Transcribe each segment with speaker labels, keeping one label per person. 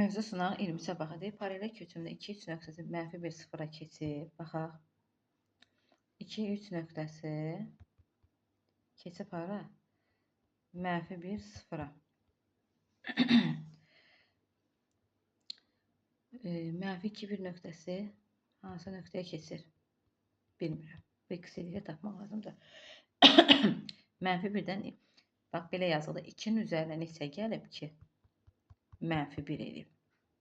Speaker 1: Mövzu sınağı 23-ə baxaq. Deyir, paralel köçümdə 2-3 nöqtəsi mənfi bir sıfıra keçib. Baxaq. 2-3 nöqtəsi keçib hara? Mənfi bir sıfıra. Mənfi 2-1 nöqtəsi hansı nöqtəyə keçir? Bilmirəm. Bu ikisi ilə tapmaq lazımdır. Mənfi 1-dən bax belə yazılır. 2-nin üzərinə neçə gəlib ki? Mənfi 1 eləyib.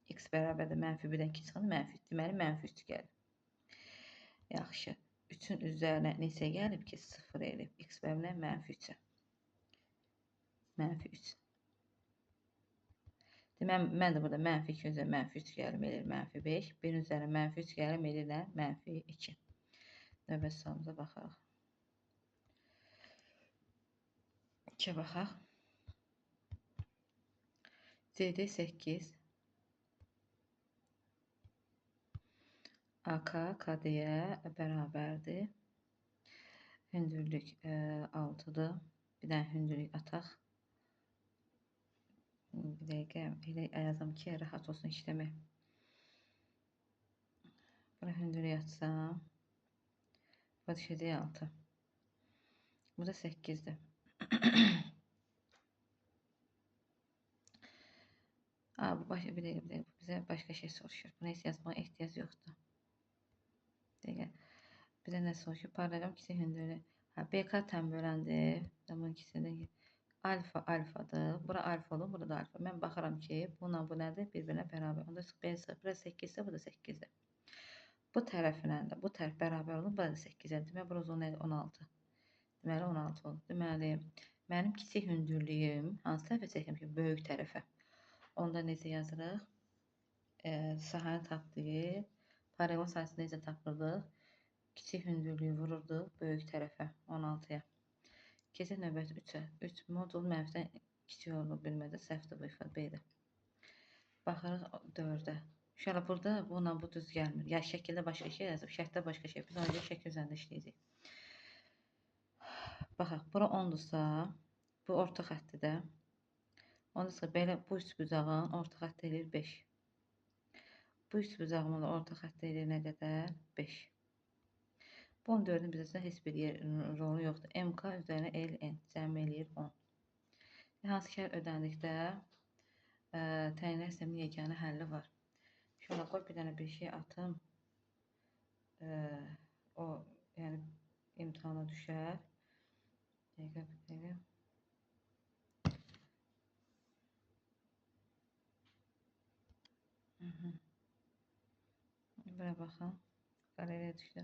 Speaker 1: X bərabərdir mənfi 1-dən 2 çıxanda mənfi 3. Deməli, mənfi 3 gəlir. Yaxşı. 3-ün üzərinə neçə gəlib ki? 0 eləyib. X bərabər mənfi 3-ə. Mənfi 3. Deməli, mən də burada mənfi 2 üzərinə mənfi 3 gəlim eləyir mənfi 5. 1-in üzərinə mənfi 3 gəlim eləyir mənfi 2. Növbət sualımıza baxaq. 2-ə baxaq. CD 8. AK KD-yə bərabərdir. Hündürlük 6-dır. Bir dənə hündürlük ataq. Bir dəqiqə elə yazam ki, rahat olsun işləmək. Bura hündürlük atsam. Bu düşəcək 6. Bu da 8-dir. Bu bir dəqiqə. Bizə başqa şey soruşur. Buna heç yazmağa ehtiyac yoxdur. Bizə nə soruşur? Paralel kiçik hündürlük. BK tam böləndir. Bunun ikisində alfa alfadır. Bura alfa olur, burada da alfa. Mən baxıram ki, buna bu nədir? Bir-birinə bərabər. Onda bura 8-dir, bu da 8-dir. Bu tərəfinə də bu tərəf bərabər olur, bu da 8-dir. Deməli, bura uzun nədir? 16. Deməli, 16 olur. Deməli, mənim kiçik hündürlüyüm hansı tərəfə çəkəm ki, böyük tərəfə? Onda necə yazırıq? Sahəni tapdıq. Paralel sayısını necə tapırdıq? Kiçik hündürlüyü vururduq böyük tərəfə 16-ya. Keçək növbət 3-ə. 3 modul mənfidən kiçik olur bilmədə səhvdir bu ifadəydi. Baxırıq 4-ə. Şöyle burada bununla bu düz gəlmir. Ya şəkildə başqa şey yazıb, şərtdə başqa şey. Biz ona görə şəkil üzərində işləyəcəyik. Baxaq, bura 10-dursa, bu orta xəttidir. Ondasa belə bu üçbucağın orta xətti eləyir 5. Bu üçbucağın da orta xətti eləyir nə qədər? 5. Bu 14-ün bizə heç bir rolu yoxdur. MK üzərinə LN cəmi eləyir 10. Hansı ki, hər ödəndikdə təyin sisteminin yeganə həlli var. Şöyle qoy bir dənə bir şey atım. O yəni imtihana düşər. Dəqiqə bir dəqiqə. Buraya baxın. Qaleriya düşdü.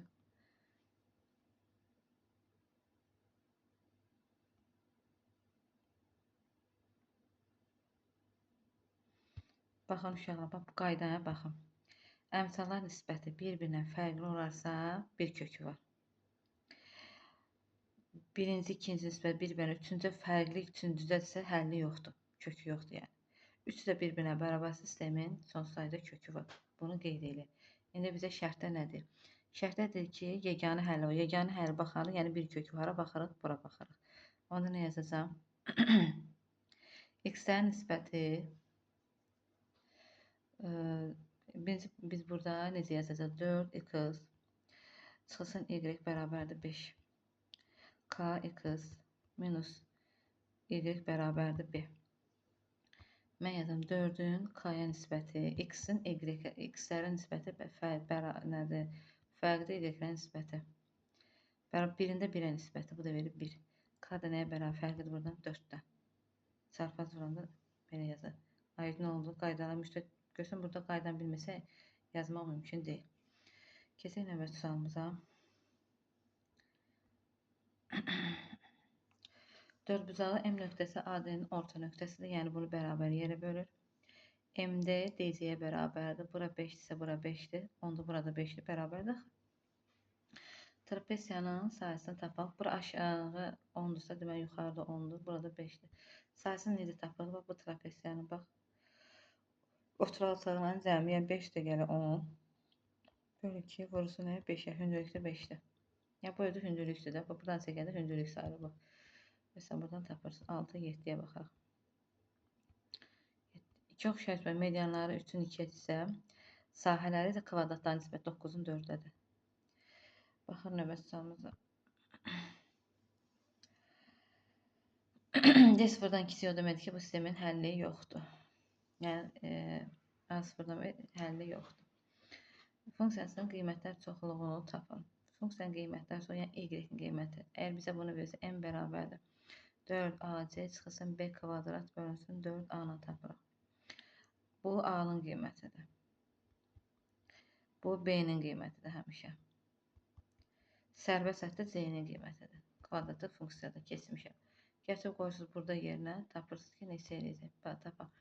Speaker 1: Baxın uşaqlar, bax bu qaydaya baxın. Əmsallar nisbəti bir-birinə fərqli olarsa, bir kökü var. Birinci, ikinci nisbət bir-birinə, üçüncü fərqli, üçüncüdəsə həlli yoxdur. Kökü yoxdur yəni. Üçü də bir-birinə bərabər sistemin son sayda kökü var. Bunu qeyd edin. İndi bizə şərtdə nədir? Şərtdədir ki, yeganə həlli o. Yeganə həlli baxarıq, yəni bir kökü hara baxırıq, bura baxırıq. Onda nə yazacağım? X-lərin nisbəti biz burada necə yazacağıq? 4x çıxılsın y bərabərdir 5. Kx minus y bərabərdir b. Mən yazım 4-ün k-yə nisbəti, x-in x-lərin nisbəti nədir? Fərqli y-lərin nisbəti. Birində 1-ə nisbəti, bu da verir 1. K da nəyə bərabər fərqlidir buradan? 4-dən. Çarpaz vuranda belə yazır. Aydın oldu, qaydalar müştəq görsün. Burada qaydan bilməsə yazmaq mümkün deyil. Keçək növbət sualımıza. 4 bucağı M nöqtəsi AD'nin orta nöqtəsidir. Yəni bunu bərabər yerə bölür. MD DC-yə bərabərdir. Bura 5-dirsə bura 5-dir. Onda burada 5-dir. Bərabərdir. Trapesiyanın sayısını tapaq. Bura aşağı 10-dursa demək yuxarıda 10-dur. Burada 5-dir. Sayısını necə tapılır? Bu trapesiyanı bax. Oturaltıların cəmiyə 5 də gəlir 10. Bölü 2 vurusu nə? 5-ə. Hündürlükdə 5-dir. Ya bu özü hündürlükdür də. Buradan çəkəndə hündürlük sayılır bu. Mesela buradan tapırsın. 6, 7'ye baxaq. Çox şərt var. Medianları 3-ün 2-yə sahələri də kvadratlara nisbət 9-un 4-dədir. Baxın növbəti sualımıza. D0-dan kiçik o deməkdir ki, bu sistemin həlli yoxdur. Yəni A0-dan həlli yoxdur. Funksiyasının qiymətlər çoxluğunu tapın. Funksiyanın qiymətləri sonra yəni y-in qiyməti. Əgər bizə bunu versə n bərabərdir 4ac çıxılsın b kvadrat bölünsün 4a-nı tapırıq. Bu a-nın qiymətidir. Bu b-nin qiymətidir həmişə. Sərbəst sətdə c-nin qiymətidir. Kvadratik funksiyada keçmişəm. Gətirib qoyursunuz burada yerinə, tapırsınız ki, neçə eləyəcək. Tapaq.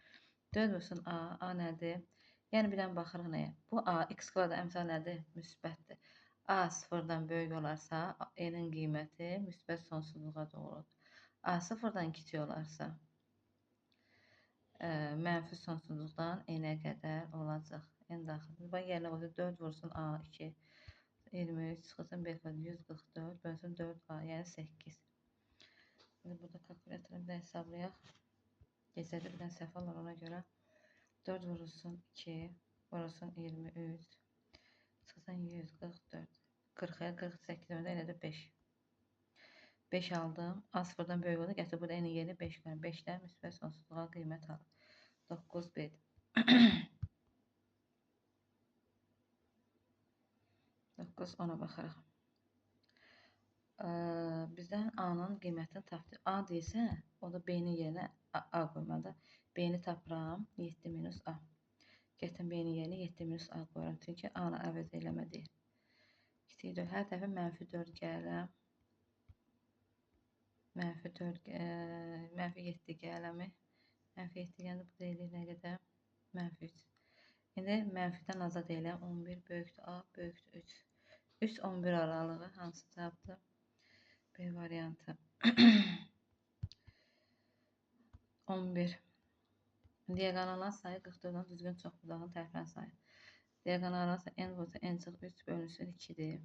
Speaker 1: 4 vursun a, a nədir? Yəni bir dənə baxırıq nəyə? Bu a, x kvadrat əmsal nədir? Müsbətdir. A sıfırdan böyük olarsa, n-in qiyməti müsbət sonsuzluğa doğrudur. A sıfırdan kiçik olarsa, mənfi sonsuzluqdan n-ə qədər olacaq. N daxildir. Bax, yerinə qoysa 4 vursun a, 2, 23, çıxılsın 5, 144, bölsün 4a, yəni 8. Burada kalkülatorla bir də hesablayaq. Gecədə bir dənə səhv olur ona görə. 4 vurulsun 2, vurulsun 23, çıxılsın 144, 40-ya 48, öndə elə də 5. 5 aldım. A sıfırdan böyük oldu. Gətir burada n-in yerinə 5 qoyun. 5-dən müsbət sonsuzluğa qiymət alır. 9 b. 9 ona baxarıq. Bizdən A-nın qiymətini tapdı. A deyilsə, o da B-nin yerinə A qoymalıdır. B-ni tapıram. 7 minus A. Gətirəm B-nin yerinə 7 minus A qoyuram. Çünki A-nı əvəz eləmə deyil. Hər dəfə mənfi 4 gəlirəm. Mənfi 7 gəlirəm. Mənfi 7 gəlir. Bu da eləyir nə qədər? Mənfi 3. İndi mənfidən azad eləyəm. 11 böyükdür A, böyükdür 3. 3-11 aralığı hansı cavabdır? B variantı. 11. Diaqonallar sayı 44-dən düzgün çoxbudağın tərəfdən sayı. Diaqonallar sayı n vursa n çıx 3 bölünsün 2-dir.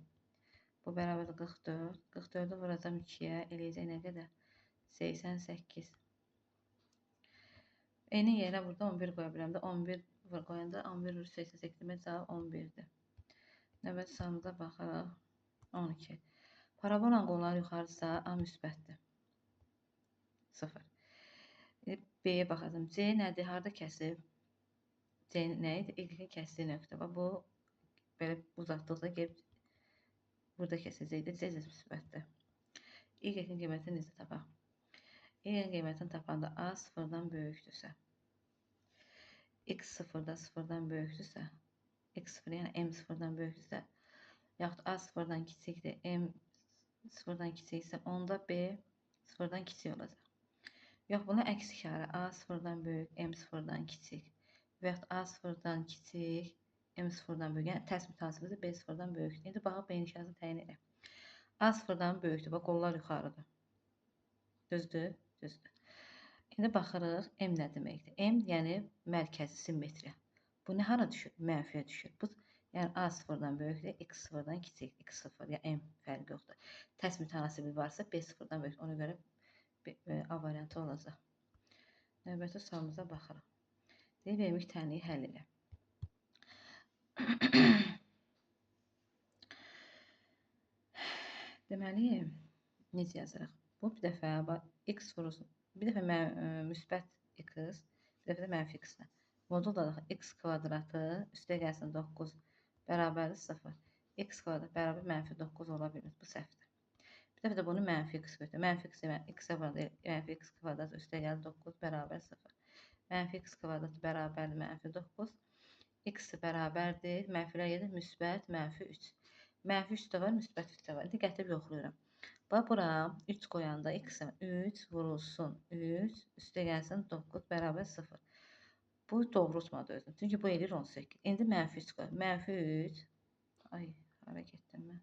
Speaker 1: Bu bərabər 44. 44-ü vuracam 2-yə. Eləyəcək nə qədər? 88. N-in yerinə burada 11 qoya biləm də. 11 qoyanda 11 vur 88 demək cavab 11-dir. Növbəti sualımıza baxaraq. 12. Parabolanın qolları yuxarıdırsa A müsbətdir. 0. B-yə baxacağım. C nədir? Harada kəsib? C nə idi? Y-in kəsdiyi nöqtə. Bu belə uzatdıqda gəlib burada kəsəcəkdir. C müsbətdir. Y-in qiymətini necə tapaq? Y-in qiymətini tapanda A sıfırdan böyükdürsə, X sıfırdan böyükdürsə, X sıfır yəni M sıfırdan böyükdürsə, yaxud A sıfırdan kiçikdir, M sıfırdan kiçiksə, onda B sıfırdan kiçik olacaq. Yox, bunu əks işarə. A sıfırdan böyük, M sıfırdan kiçik. Və yaxud A sıfırdan kiçik, M sıfırdan böyük. Yəni tərs mütasibəti B sıfırdan böyükdür. İndi baxaq B-nin işarəsini təyin edək. A sıfırdan böyükdür. Bax, qollar yuxarıdır. Düzdür? Düzdür. İndi baxırıq, M nə deməkdir? M yəni mərkəzi simmetriya. Bu nə hara düşür? Mənfiyə düşür. Bu yəni A sıfırdan böyükdür, X sıfırdan kiçik. X sıfır, yəni M fərqi yoxdur. Tərs mütasibəti varsa B sıfırdan böyük. Ona görə A variantı olacaq. Növbəti sualımıza baxırıq. Deyil, vermiş tənliyi həll elə. Deməli, necə yazırıq? Bu bir dəfə x vurulsun. Bir dəfə müsbət x, bir dəfə də mənfi x-lə. Modulda da x kvadratı üstə gəlsin 9 bərabərdir 0. X kvadrat bərabər mənfi 9 ola bilmir. Bu səhvdir. Bir dəfə də bunu mənfi x götür. Mənfi x-ə vuranda mənfi x kvadrat üstə gəlir 9 bərabər 0. Mənfi x kvadrat bərabərdir mənfi 9. X bərabərdir. Mənfilər gedir müsbət mənfi 3. Mənfi 3 də var, müsbət 3 də var. İndi gətirib yoxlayıram. Bax, bura 3 qoyanda x-ə 3 vurulsun 3 üstə gəlsin 9 bərabər 0. Bu doğrultmadı özünü. Çünki bu eləyir 18. İndi mənfi 3 qoy. Mənfi 3. Ay, hara getdim mən?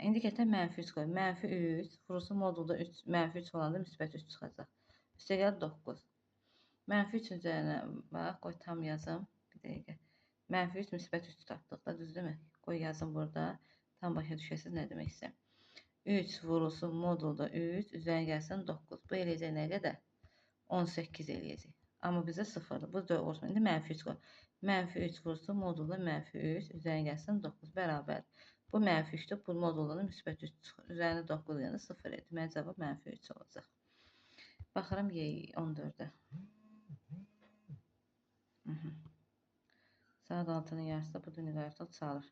Speaker 1: İndi gətirək mənfi 3 qoy. Mənfi 3 vurulsun modulda 3, mənfi 3 olanda müsbət 3 çıxacaq. Üstə gəl 9. Mənfi 3 üzərinə bax, qoy tam yazım. Bir dəqiqə. Mənfi 3 müsbət 3 tapdıq da, düzdürmü? Qoy yazın burada. Tam başa düşəsiniz nə demək istəyirəm. 3 vurulsun modulda 3, üzərinə gəlsin 9. Bu eləyəcək nə qədər? 18 eləyəcək. Amma bizə 0-dır. Bu 4 olsun. İndi mənfi 3 qoy. Mənfi 3 vurulsun modulda mənfi 3, üzərinə gəlsin 9 bərabər. Bu mənfi 3'dür. Bu modulda müsbət 3 çıxır. Üzərində 9 yəni 0 edir. Deməli cavab mənfi 3 olacaq. Baxıram 14-ə. Saat 6'nın yarısı bu dünyalarda çalır.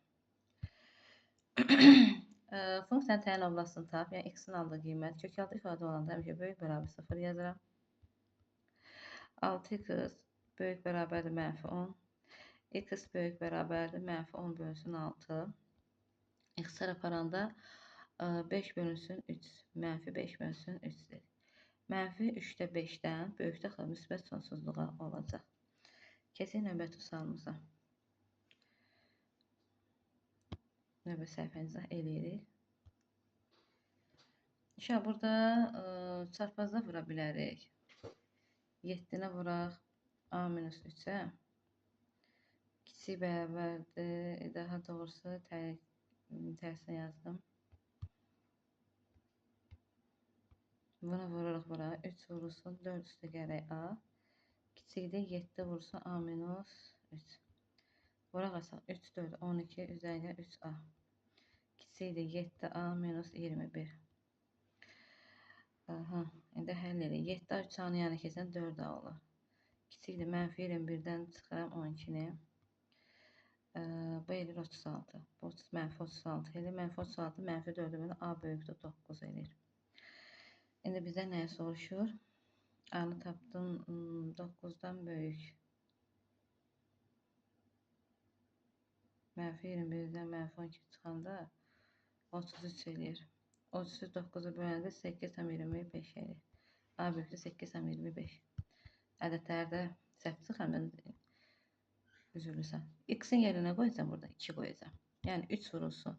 Speaker 1: Funksiyanın təyin oblasını tap. Yəni x-in aldığı qiymət kökaltı ifadə olanda həmişə böyük bərabər 0 yazıram. 6x böyük bərabərdir mənfi 10. X böyük bərabərdir mənfi 10 bölünsün 6. X-lər aparanda 5 bölünsün 3. Mənfi 5 bölünsün 3'dir. Mənfi 3'də 5'dən böyükdə xala müsbət sonsuzluğa olacaq. Keçək növbəti sualımıza. Növbə səhifəmizə eləyirik. İnşallah burada çarpazda vura bilərik. 7-nə vuraq A-3-ə. Kiçik bərabərdir. Daha doğrusu tərsinə yazdım. Bunu vururuq bura. 3 vurulsun 4 üstə gələk A. Kiçikdə 7 vurulsun A-3. Vuraq asaq 3, 4, 12 üzərinə 3A. Kiçikdə 7A-21. Aha, indi həll edək. 7A 3A-nın yanına keçən 4A olur. Kiçikdə mənfi 21-dən çıxıram 12-ni. Bu eləyir 36. Bu mənfi 36 eləyir. Mənfi 36, mənfi 4-ü bölü A böyükdür 9 eləyir. İndi bizdən nəyə soruşur? A-nı tapdım 9-dan böyük. Mənfi 21-dən mənfi 12 çıxanda 33 eləyir. 33 9-u böləndə 8,25 eləyir. A böyükdür 8,25. Ədədlərdə səhv çıxan üzürlüsən. X-in yerinə qoyacam burada 2 qoyacam. Yəni 3 vurulsun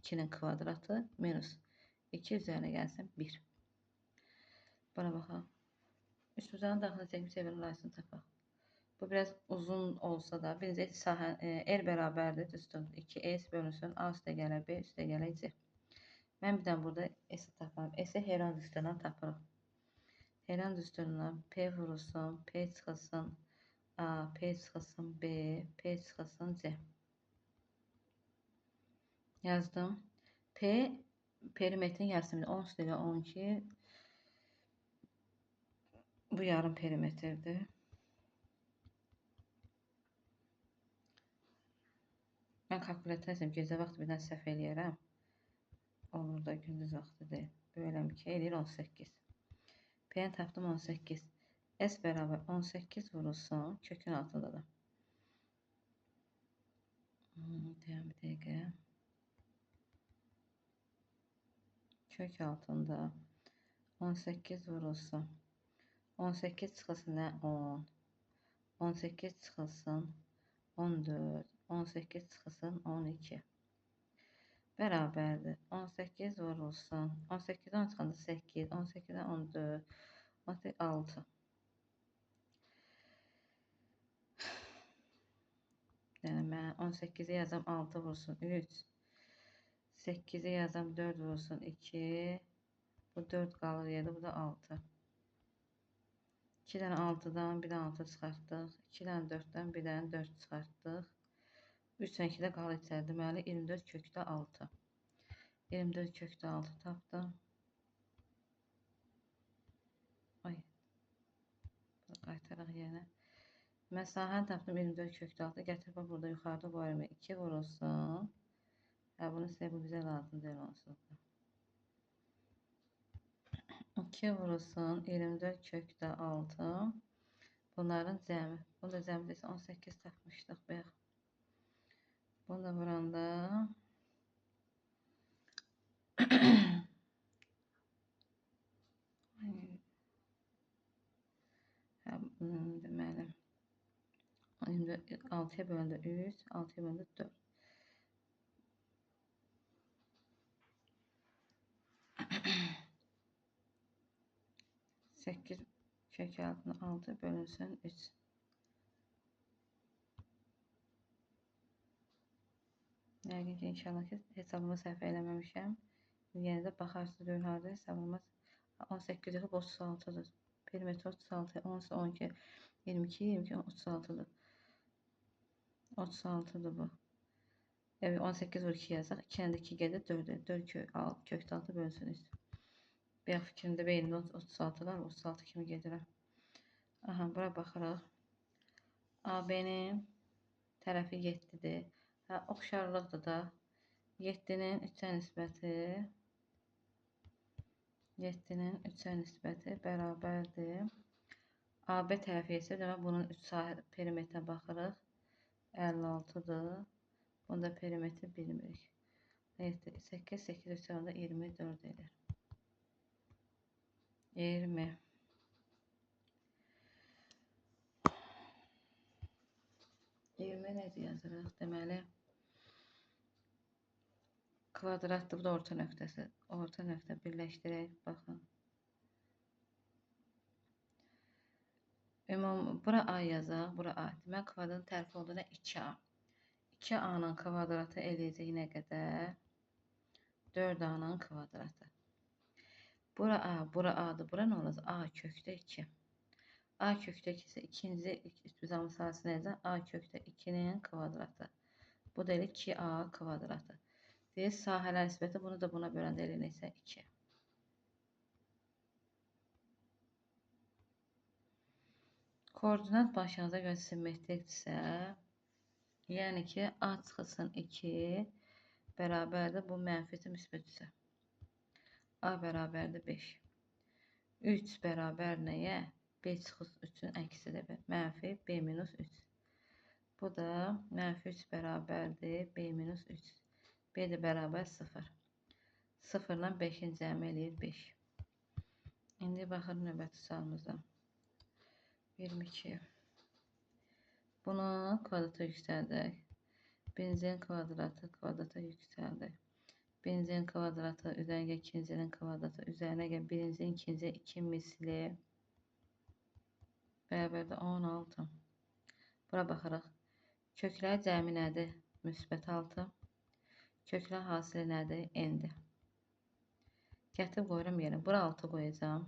Speaker 1: 2'nin kvadratı minus 2 üzərinə gəlsin 1. Buna baxaq. Üç buzağın daxilində çəkmiş evinin arasını tapaq. Bu biraz uzun olsa da birinci sahə R bərabərdir. Düzdür. 2S bölünsün. A üstə gələ B üstə gələ C. Mən bir dənə burada S taparam. S-i Heran üstündən tapırıq. Heran üstündən P vurulsun. P çıxılsın A. P çıxılsın B. P çıxılsın C. Yazdım. P perimetrin yarısı 10 üstə gələ 12. Bu yarım perimetrdir. Mən kalkulatorsam gecə vaxtı bir dənə səhv eləyərəm. Olur da gündüz vaxtı deyil. Böləm 2 eləyir 18. P-ni tapdım 18. S bərabər 18 vurulsun. Kökün altında da. Deyəm bir dəqiqə. Kök altında 18 vurulsun. 18 çıxılsın nə 10. 18 çıxılsın 14. 18 çıxılsın 12. Bərabərdir. 18 vurulsun. 18'den çıxanda 8. 18'den 14. 6. Yəni mən 18'i yazam 6 vurulsun 3. 8'i yazam 4 vurulsun 2. Bu 4 qalır yerdə. Bu da 6. 2 dənə 6'dan bir dənə 6 çıxartdıq. 2 dənə 4'dən bir dənə 4 çıxartdıq. 3 dənə 2 də qalır içəri. Deməli 24 kökdə 6. 24 kökdə 6 tapdım. Ay. Qaytaraq yerinə. Mən sahəni tapdım 24 kökdə 6. Gətirib burada yuxarıda qoyuram. 2 vurulsun. Bunu sizə bu bizə lazım deyil onsuz da. 2 vurulsun 24 kökdə 6. Bunların cəmi. Bunu da cəmi desə 18 tapmışdıq. Bayaq. Bunu da vuranda deməli 6'ya böləndə 3, 6'ya böləndə 4. Sekiz kök altına 6 bölünsün 3. Yəqin ki, inşallah ki, hesabımı səhv eləməmişəm. Yenə də baxarsınız, görün harada hesabımız 18 yığıb 36'dır. Perimetr 36, 10, 12, 22, 22, 36'dır. 36'dır bu. Evet, 18 vur 2 yazaq. 2'dən də 2 gedir 4'e. 4 kökdə 6 bölünsün. Bir fikrimdə beynimdə 36 var. 36 kimi gedirəm. Aha, bura baxırıq. AB-nin tərəfi 7'dir. Hə, oxşarlıqdır da. 7'nin 3'ə nisbəti 7'nin 3'ə nisbəti bərabərdir. AB tərəfi isə demək bunun 3 sahə perimetrinə baxırıq. 56'dır. Bunda perimetri bilmirik. 8, 8 3'dən də 24 edir. 20. Nədir yazırıq? Deməli, kvadratdır. Bu da orta nöqtəsi. Orta nöqtə birləşdirək. Baxın. Bura A yazaq. Bura A. Demək, kvadratın tərəfi olduğuna 2A. 2A'nın kvadratı eləyəcək nə qədər? 4A'nın kvadratı. Bura A, bura A'dır. Bura nə olacaq? A kökdə 2. A kökdə 2 isə ikinci üstüzamı sahəsi necə? A kökdə 2'nin kvadratı. Bu da elə 2A kvadratı. Deyir, sahələr nisbəti bunu da buna böləndə elə isə 2. Koordinat başınıza görə simmetrikdirsə, yəni ki, A çıxılsın 2 bərabərdir bu mənfidir müsbətdirsə. A bərabərdir 5. 3 bərabər nəyə? B çıxılsın 3'ün əksidir. Mənfi B minus 3. Bu da mənfi 3 bərabərdir B minus 3. B də bərabər 0. 0 ilə 5'in cəmi eləyir 5. İndi baxın növbəti sualımıza. 22. Bunu kvadrata yüksəldək. Benzin kvadratı kvadrata yüksəldik. Benzin kvadratı üzərinə ikincinin kvadratı üzərinə gəl birincinin ikinci 2 misli bərabərdir 16. Bura baxırıq. Köklər cəmi nədir? Müsbət 6. Köklər hasili nədir? N'dir. Gətirib qoyuram yerə. Bura 6 qoyacağım.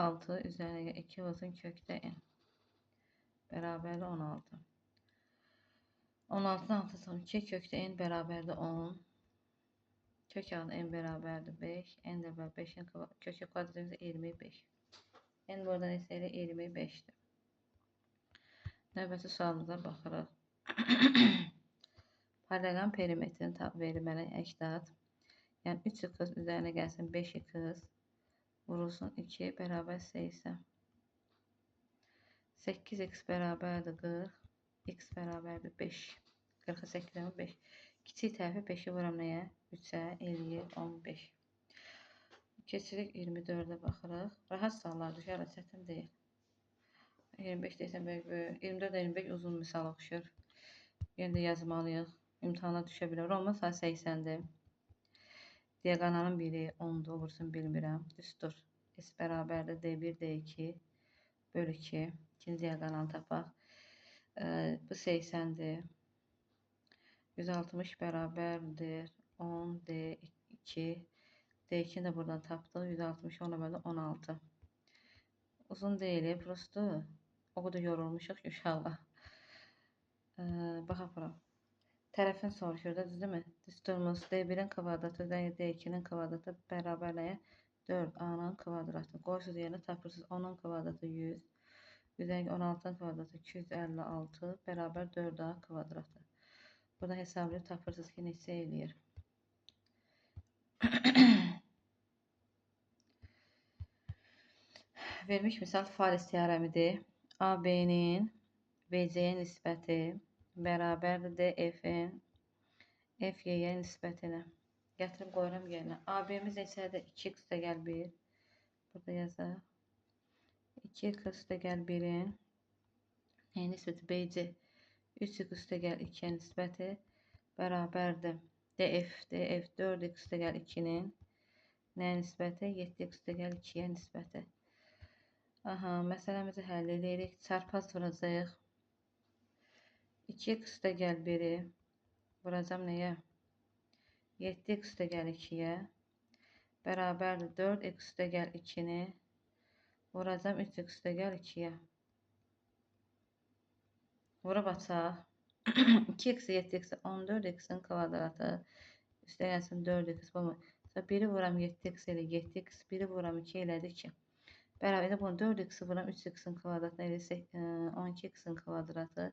Speaker 1: 6 üzərinə 2 olsun kökdə N. Bərabərdir 16. 16'dan 6 son 2 kökdə N bərabərdir 10. Kök alın N bərabərdir 5. N də 5'in kökü kvadratı 25. N buradan isə elə 25'dir. Növbəti sualımıza baxırıq. Paralel perimetrin verilməli əkdat. Yəni 3x üzərinə gəlsin 5x vurulsun 2 bərabər 80. 8x bərabərdir 40. X bərabərdir 5. 40'a 8'ə 5. Kiçik tərəfi 5'i vuram nəyə? 3'ə eləyir 15. Keçirik 24'ə baxırıq. Rahat suallardır, şəhərə çətin deyil. 25 deyəsən böyük böyük. 24 25 uzun misal oxşur. Yenə də yazmalıyıq. İmtihana düşə bilər. Olmaz 80'dir. Diagonalın biri 10'dur. Vursun bilmirəm. Düstur. S bərabərdir D1 D2 bölü 2. İkinci diagonalı tapaq. Bu 80'dir. 160 bərabərdir 10 D2. D2'ni də buradan tapdıq. 160 10 bölü 16. Uzun deyil, prosto. O qədər yorulmuşuq ki, uşaqlar. Baxaq bura. Tərəfin soruşur da, düzdürmü? Düsturumuz D1'in kvadratı, D2'nin kvadratı bərabər nəyə? 4A'nın kvadratı. Qoysunuz yerinə tapırsınız. 10'un kvadratı 100. 16'nın kvadratı 256 bərabər 4A kvadratı. Burada hesablayıb tapırsınız ki, neçə eləyir. Vermiş misal Fales teoremidir. AB'nin BC'ye nisbəti bərabərdir DF'in FY'ye nisbətinə. Gətirib qoyuram yerinə. AB'miz neçədir? 2x üstəgəl 1. Burada yazaq. 2x üstəgəl 1'in nisbəti BC 3x üstəgəl 2'yə nisbəti bərabərdir. DF 4x üstəgəl 2'nin nəyə nisbəti? 7x üstəgəl 2'yə nisbəti. Aha, məsələmizi həll edirik. Çarpaz vuracaq. 2x üstəgəl 1'i Vuracağım neye? 7x üstə gəl 2-yə. Bərabərdir 4x üstə gəl 2-ni. Vuracağım 3x üstə gəl 2-yə. Vurub açaq. 2x 7x 14x'in kvadratı. Üstə gəlsin 4x. Sonra 1-i vuram 7x elə 7x. 1-i vuram 2 elədi 2. Bərabər bunu 4x'i vuram 3x'in kvadratına elə 12x'in kvadratı.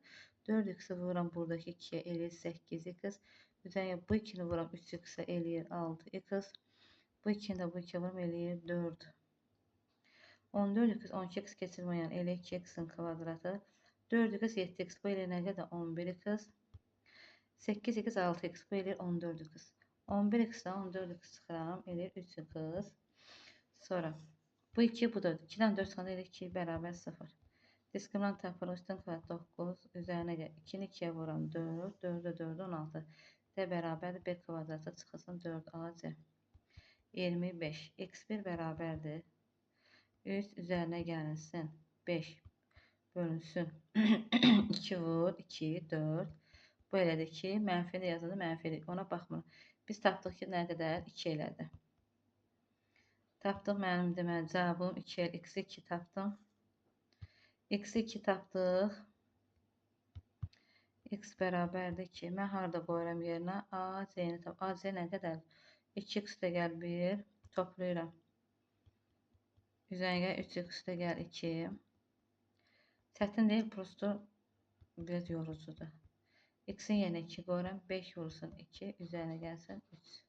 Speaker 1: 4x'i vuram buradakı 2'ye elə 8x. Üzərine bu 2'ni vuram 3x'e eləyir 6x. Bu 2'ni də bu 2'ye vuram eləyir 4. 14x 12x keçirməyən elə 2x'in kvadratı. 4x 7x bu elə nə qədər 11x. 8x 6x bu eləyir 14x. 11x'dən 14x çıxıram eləyir 3x. Sonra bu 2 bu da 2'dən 4 çıxanda elə 2 bərabər 0. Diskriminant tapılır üstün kvadrat 9 üzərinə gəl 2'ni 2'yə vuram 4 4'ə 4 16 d bərabərdir b kvadratı çıxılsın 4ac 25 x1 bərabərdir 3 üzərinə gəlinsin 5 bölünsün 2 vur 2 4 bu elədir ki mənfi də yazılır mənfi ona baxmır biz tapdıq ki nə qədər 2 elədi tapdıq mənim deməli cavabım 2 x 2 tapdım x 2 tapdıq x bərabərdir ki mən harda qoyuram yerinə ac-ni tap ac nə qədər 2x üstə gəl 1 toplayıram üzərinə 3x üstə gəl 2 çətin deyil prosto biraz yorucudur x'in yerinə 2 qoyuram 5 vursun 2 üzərinə gəlsin 3